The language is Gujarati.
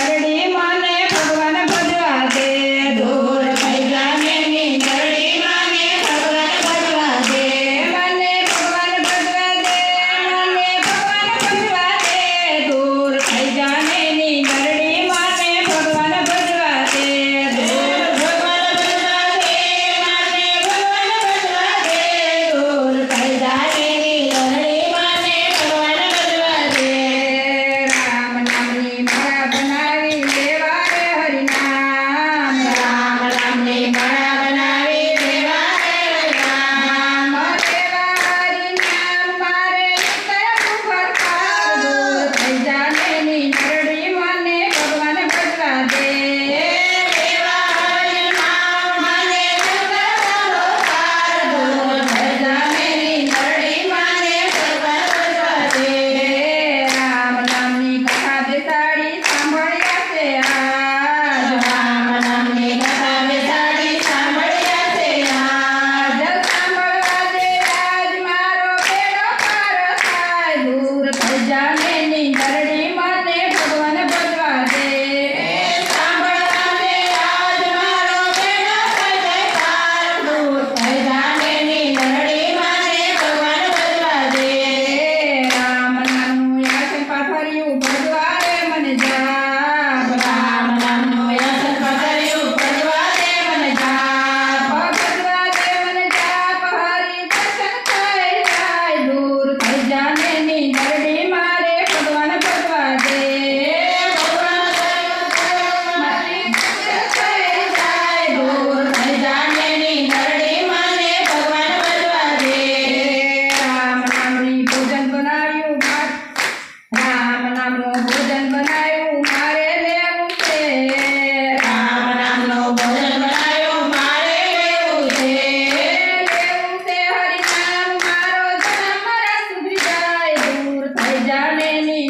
નરડી મને ભગવાન ભજવા દે દૂર થઈ જાને ની નરડી મને ભગવાન ભજવા દે મને ભગવાન ભજવા દે મને ભગવાન ભજવા દે દૂર થઈ જાને ની નરડી મને ભગવાન ભજવા દે દૂર ભગવાન ભજવા દે મને ભગવાન ભજવા દે દૂર થઈ જાને ની નરડી મને ભગવાન ભજવા દે રામ નામની માળા બનાવી લેવા રે હરિનામ રામ નામની માળા બનાવી લેવા રે હરિનામ લેવા હરિનામ મારે કયા ફરકાર દૂર થઈ જાને ની નરડી મને ભગવાન ભજવા દે લેવા હરિનામ મને ફરકાર દૂર થઈ જાને ની નરડી મને ભગવાન ભજવા દે રામ નામની કથા બેસાડી સાંભળ્યા છે આજ રામ નામની કથા બેસાડી સાંભળ્યા છે આજ સાંભળવા દે આજ મારો બેડો પાર થાય દૂર થઈ જાને ની નરડી મને ભગવાન ભજવા દે સાંભળવા દે આજ મારો બેડો પાર દૂર થઈ જાને ની નરડી મને ભગવાન ભજવા દે રામ નામનું યાસન પાથર્યું ભજવા દે મને જાપ રામ નામનું યાસન પાથર્યું ભજવા દે મને જાપ ભજવા દે મને જાપ હરિ દર્શન થઈ જાય દૂર થઈ જાને ની નરડી મારે ભગવાન ભજવા દે ભગવાન મારી દર્શન થઈ જાય દૂર થઈ જાને ની નરડી મને ભગવાન ભજવા દે રામ નામની ભોજન બનાવ્યું રામ નામનું ભોજન બનાવ્યું મારે લેવું છે રામ નામનું ભોજન બનાવ્યું મારે લેવું છે હરિનામ મારો જન્મ સુધરી જાય દૂર થઈ જાને ની